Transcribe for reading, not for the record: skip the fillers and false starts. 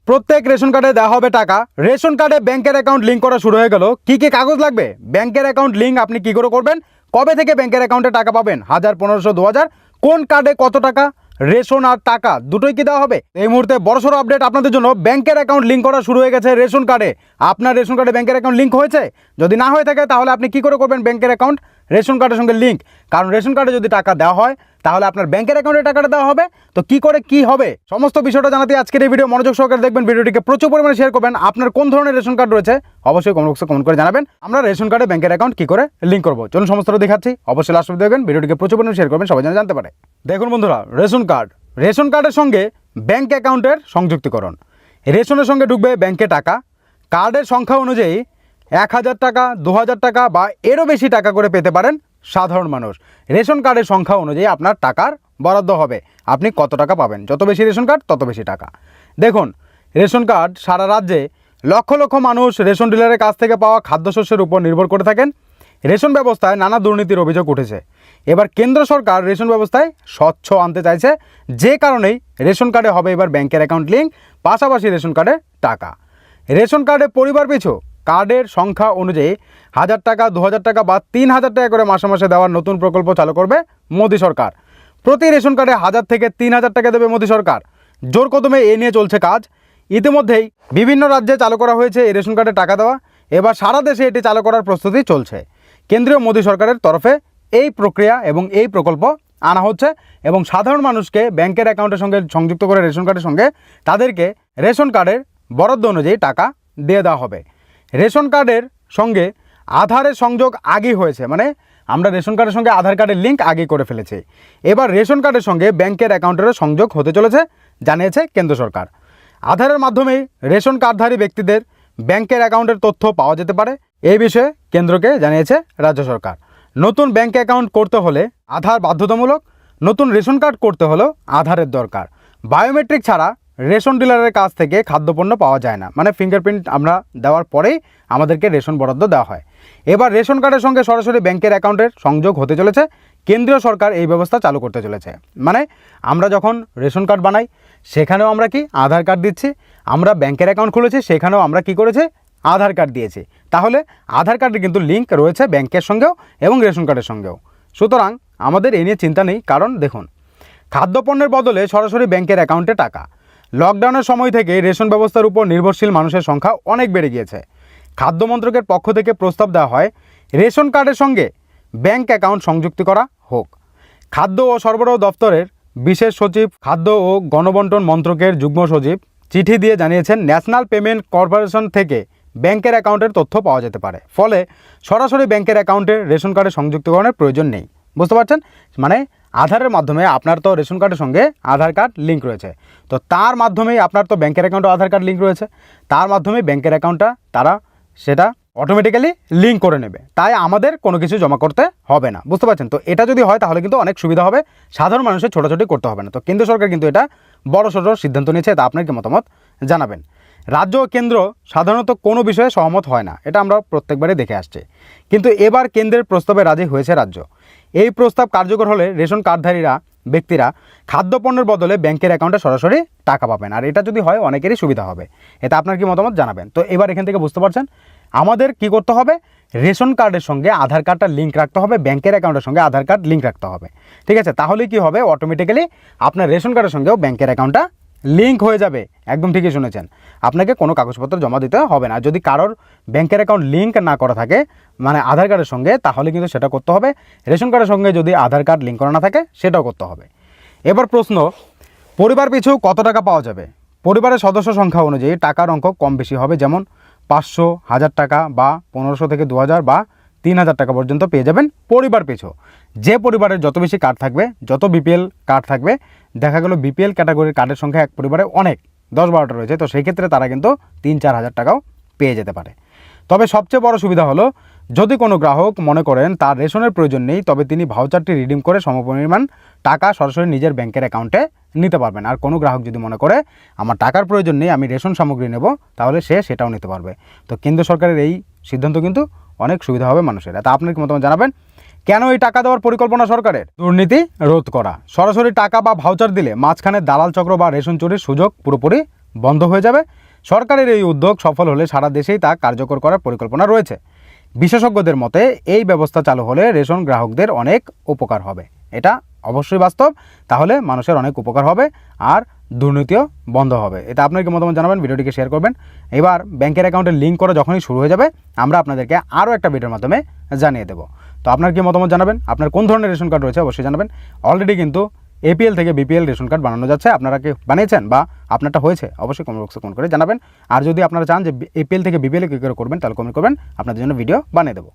প্রত্যেক রেশন কার্ডে দেওয়া হবে টাকা। রেশন কার্ডে ব্যাংকের অ্যাকাউন্ট লিঙ্ক করা শুরু হয়ে গেল। কি কি কাগজ লাগবে, ব্যাংকের অ্যাকাউন্ট লিঙ্ক আপনি কি করে করবেন, কবে থেকে ব্যাংকের অ্যাকাউন্টে টাকা পাবেন, 1000, 1500, 2000, কোন কার্ডে কত টাকা, রেশন আর টাকা দুটোই কি দেওয়া হবে। এই মুহূর্তে বড়সড় আপডেট আপনাদের জন্য। ব্যাংকের অ্যাকাউন্ট লিঙ্ক করা শুরু হয়ে গেছে রেশন কার্ডে। আপনার রেশন কার্ডে ব্যাংকের অ্যাকাউন্ট লিঙ্ক হয়েছে? যদি না হয়ে থাকে তাহলে আপনি কি করে করবেন ব্যাংকের অ্যাকাউন্ট রেশন কার্ডের সঙ্গে লিঙ্ক? কারণ রেশন কার্ডে যদি টাকা দেওয়া হয় তাহলে আপনার ব্যাংকের অ্যাকাউন্টে টাকাটা দেওয়া হবে। তো কি করে কি হবে সমস্ত বিষয়টা জানাতে আজকের এই ভিডিও মনোযোগ সহকারে দেখবেন। ভিডিওটিকে প্রচুর পরিমাণে শেয়ার করবেন। আপনার কোন ধরনের রেশন কার্ড রয়েছে অবশ্যই কমেন্ট বক্সে কমেন্ট করে জানাবেন। আমরা রেশন কার্ডে ব্যাংকের অ্যাকাউন্ট কি করে লিঙ্ক করবো চলুন সমস্তটা দেখাচ্ছি। অবশ্যই লাস্ট অবধি দেখবেন, ভিডিওটিকে প্রচুর পরিমাণে শেয়ার করবেন, সবাই যেন জানতে পারে। দেখুন বন্ধুরা, রেশন কার্ডের সঙ্গে ব্যাংক অ্যাকাউন্টের সংযুক্তিকরণ। রেশনের সঙ্গে ঢুকবে ব্যাংকে টাকা। কার্ডের সংখ্যা অনুযায়ী 1000 টাকা, 2000 টাকা বা এরও বেশি টাকা করে পেতে পারেন সাধারণ মানুষ। রেশন কার্ডের সংখ্যা অনুযায়ী আপনার টাকার বরাদ্দ হবে। আপনি কত টাকা পাবেন, যত বেশি রেশন কার্ড তত বেশি টাকা। দেখুন, রেশন কার্ড সারা রাজ্যে লক্ষ লক্ষ মানুষ রেশন ডিলারের কাছ থেকে পাওয়া খাদ্যশস্যের উপর নির্ভর করে থাকেন। রেশন ব্যবস্থায় নানা দুর্নীতির অভিযোগ উঠেছে। এবার কেন্দ্র সরকার রেশন ব্যবস্থায় স্বচ্ছ আনতে চাইছে, যে কারণেই রেশন কার্ডে হবে এবার ব্যাংকের অ্যাকাউন্ট লিঙ্ক, পাশাপাশি রেশন কার্ডে টাকা। রেশন কার্ডে পরিবার পিছু কার্ডের সংখ্যা অনুযায়ী 1000 টাকা, 2000 টাকা বা 3000 টাকা করে মাসে মাসে দেওয়ার নতুন প্রকল্প চালু করবে মোদী সরকার। প্রতি রেশন কার্ডে 1000 থেকে 3000 টাকা দেবে মোদী সরকার। জোর কদমে এ নিয়ে চলছে কাজ। ইতিমধ্যেই বিভিন্ন রাজ্যে চালু করা হয়েছে এই রেশন কার্ডে টাকা দেওয়া। এবার সারা দেশে এটি চালু করার প্রস্তুতি চলছে। কেন্দ্রীয় মোদী সরকারের তরফে এই প্রক্রিয়া এবং এই প্রকল্প আনা হচ্ছে এবং সাধারণ মানুষকে ব্যাংকের অ্যাকাউন্টের সঙ্গে সংযুক্ত করে রেশন কার্ডের সঙ্গে তাদেরকে রেশন কার্ডের বরাদ্দ অনুযায়ী টাকা দিয়ে দেওয়া হবে। রেশন কার্ডের সঙ্গে আধারের সংযোগ আগেই হয়েছে, মানে আমরা রেশন কার্ডের সঙ্গে আধার কার্ডের লিঙ্ক আগেই করে ফেলেছি। এবার রেশন কার্ডের সঙ্গে ব্যাংকের অ্যাকাউন্টেরও সংযোগ হতে চলেছে, জানিয়েছে কেন্দ্র সরকার। আধারের মাধ্যমেই রেশন কার্ডধারী ব্যক্তিদের ব্যাংকের অ্যাকাউন্টের তথ্য পাওয়া যেতে পারে। এই বিষয়ে কেন্দ্রকে জানিয়েছে রাজ্য সরকার। নতুন ব্যাংক অ্যাকাউন্ট করতে হলে আধার বাধ্যতামূলক, নতুন রেশন কার্ড করতে হলেও আধারের দরকার। বায়োমেট্রিক ছাড়া রেশন ডিলারের কাছ থেকে খাদ্যপণ্য পাওয়া যায় না, মানে ফিঙ্গারপ্রিন্ট আমরা দেওয়ার পরেই আমাদেরকে রেশন বরাদ্দ দেওয়া হয়। এবার রেশন কার্ডের সঙ্গে সরাসরি ব্যাংকের অ্যাকাউন্টের সংযোগ হতে চলেছে। কেন্দ্রীয় সরকার এই ব্যবস্থা চালু করতে চলেছে। মানে আমরা যখন রেশন কার্ড বানাই সেখানেও আমরা কি আধার কার্ড দিচ্ছি, আমরা ব্যাংকের অ্যাকাউন্ট খুলেছি সেখানেও আমরা কি করেছি আধার কার্ড দিয়েছি। তাহলে আধার কার্ডের কিন্তু লিঙ্ক রয়েছে ব্যাংকের সঙ্গেও এবং রেশন কার্ডের সঙ্গেও। সুতরাং আমাদের এ নিয়ে চিন্তা নেই, কারণ দেখুন, খাদ্যপণ্যের বদলে সরাসরি ব্যাংকের অ্যাকাউন্টে টাকা। লকডাউনের সময় থেকে রেশন ব্যবস্থার উপর নির্ভরশীল মানুষের সংখ্যা অনেক বেড়ে গিয়েছে। খাদ্য মন্ত্রকের পক্ষ থেকে প্রস্তাব দেওয়া হয় রেশন কার্ডের সঙ্গে ব্যাংক অ্যাকাউন্ট সংযুক্ত করা হোক। খাদ্য ও সরবরাহ দপ্তরের বিশেষ সচিব, খাদ্য ও গণবন্টন মন্ত্রকের যুগ্ম সচিব চিঠি দিয়ে জানিয়েছেন ন্যাশনাল পেমেন্ট কর্পোরেশন থেকে ব্যাংকের অ্যাকাউন্টের তথ্য পাওয়া যেতে পারে। ফলে সরাসরি ব্যাংকের অ্যাকাউন্টে রেশন কার্ডে সংযুক্তকরণের প্রয়োজন নেই। বুঝতে পারছেন? মানে আধারের মাধ্যমে আপনার তো রেশন কার্ডের সঙ্গে আধার কার্ড লিঙ্ক রয়েছে, তো তার মাধ্যমেই আপনার তো ব্যাংকের অ্যাকাউন্টে আধার কার্ড লিঙ্ক রয়েছে, তার মাধ্যমে ব্যাংকের অ্যাকাউন্টটা তারা সেটা অটোমেটিক্যালি লিঙ্ক করে নেবে। তাই আমাদের কোনো কিছু জমা করতে হবে না। বুঝতে পারছেন? তো এটা যদি হয় তাহলে কিন্তু অনেক সুবিধা হবে, সাধারণ মানুষের ছোটাছুটি করতে হবে না। তো কেন্দ্র সরকার কিন্তু এটা বড়সড় সিদ্ধান্ত নিয়েছে। তা আপনার কি মতামত জানাবেন। রাজ্য ও কেন্দ্র সাধারণত কোনো বিষয়ে সহমত হয় না, এটা আমরা প্রত্যেকবারই দেখে আসছি, কিন্তু এবার কেন্দ্রের প্রস্তাবে রাজি হয়েছে রাজ্য। এই প্রস্তাব কার্যকর হলে রেশন কার্ডধারীরা ব্যক্তিরা খাদ্যপণ্যের বদলে ব্যাংকের অ্যাকাউন্টে সরাসরি টাকা পাবেন। আর এটা যদি হয় অনেকেরই সুবিধা হবে। এটা আপনার কি মতামত জানাবেন। তো এবার এখান থেকে বুঝতে পারছেন আমাদের কি করতে হবে, রেশন কার্ডের সঙ্গে আধার কার্ডটা লিঙ্ক রাখতে হবে, ব্যাংকের অ্যাকাউন্টের সঙ্গে আধার কার্ড লিঙ্ক রাখতে হবে। ঠিক আছে? তাহলে কি হবে, অটোমেটিক্যালি আপনার রেশন কার্ডের সঙ্গেও ব্যাংকের অ্যাকাউন্টটা লিঙ্ক হয়ে যাবে। একদম ঠিকই শুনেছেন, আপনাকে কোনো কাগজপত্র জমা দিতে হবে না। যদি কারোর ব্যাংকের অ্যাকাউন্ট লিঙ্ক না করা থাকে, মানে আধার কার্ডের সঙ্গে, তাহলে কিন্তু সেটা করতে হবে। রেশন কার্ডের সঙ্গে যদি আধার কার্ড লিঙ্ক করা না থাকে সেটাও করতে হবে। এবার প্রশ্ন, পরিবার পিছু কত টাকা পাওয়া যাবে? পরিবারের সদস্য সংখ্যা অনুযায়ী টাকার অঙ্ক কম বেশি হবে। যেমন 500, 1000 টাকা বা 1500 থেকে 2000 বা 3000 টাকা পর্যন্ত পেয়ে যাবেন পরিবার পিছু। যে পরিবারের যত বেশি কার্ড থাকবে, যত বিপিএল কার্ড থাকবে, দেখা গেল বিপিএল ক্যাটাগরির কার্ডের সংখ্যা এক পরিবারে অনেক 10-12টা রয়েছে, তো সেই ক্ষেত্রে তারা কিন্তু 3-4 হাজার টাকাও পেয়ে যেতে পারে। তবে সবচেয়ে বড় সুবিধা হলো, যদি কোনো গ্রাহক মনে করেন তার রেশনের প্রয়োজন নেই, তবে তিনি ভাউচারটি রিডিম করে সমপরিমাণ টাকা সরাসরি নিজের ব্যাংকের অ্যাকাউন্টে নিতে পারবেন। আর কোনো গ্রাহক যদি মনে করে আমার টাকার প্রয়োজন নেই, আমি রেশন সামগ্রী নেব, তাহলে সে সেটাও নিতে পারবে। তো কেন্দ্র সরকারের এই সিদ্ধান্ত কিন্তু অনেক সুবিধা হবে মানুষের। তা আপনার কি মতামত জানাবেন। কেন এই টাকা দেওয়ার পরিকল্পনা সরকারের? দুর্নীতি রোধ করা। সরাসরি টাকা বা ভাউচার দিলে মাঝখানে দালাল চক্র বা রেশন চুরির সুযোগ পুরোপুরি বন্ধ হয়ে যাবে। সরকারের এই উদ্যোগ সফল হলে সারা দেশেই তা কার্যকর করার পরিকল্পনা রয়েছে। বিশেষজ্ঞদের মতে এই ব্যবস্থা চালু হলে রেশন গ্রাহকদের অনেক উপকার হবে। এটা অবশ্যই বাস্তব। তাহলে মানুষের অনেক উপকার হবে আর দুর্নীতিও বন্ধ হবে। এটা আপনার কি মতামত জানাবেন, ভিডিওটিকে শেয়ার করবেন। এবার ব্যাংকের অ্যাকাউন্টের লিঙ্ক করা যখনই শুরু হয়ে যাবে আমরা আপনাদেরকে আরও একটা ভিডিওর মাধ্যমে জানিয়ে দেবো। তো আপনার কি মতামত জানাবেন, আপনার কোন ধরনের রেশন কার্ড রয়েছে অবশ্যই জানাবেন। অলরেডি কিন্তু এপিএল থেকে বিপিএল রেশন কার্ড বানানো যাচ্ছে। আপনারা কি বানিয়েছেন বা আপনারটা হয়েছে অবশ্যই কমেন্ট বক্সে কমেন্ট করে জানাবেন। আর যদি আপনারা চান যে এপিএল থেকে বিপিএল কী করে করবেন তাহলে কমেন্ট করবেন, আপনাদের জন্য ভিডিও বানিয়ে দেবো।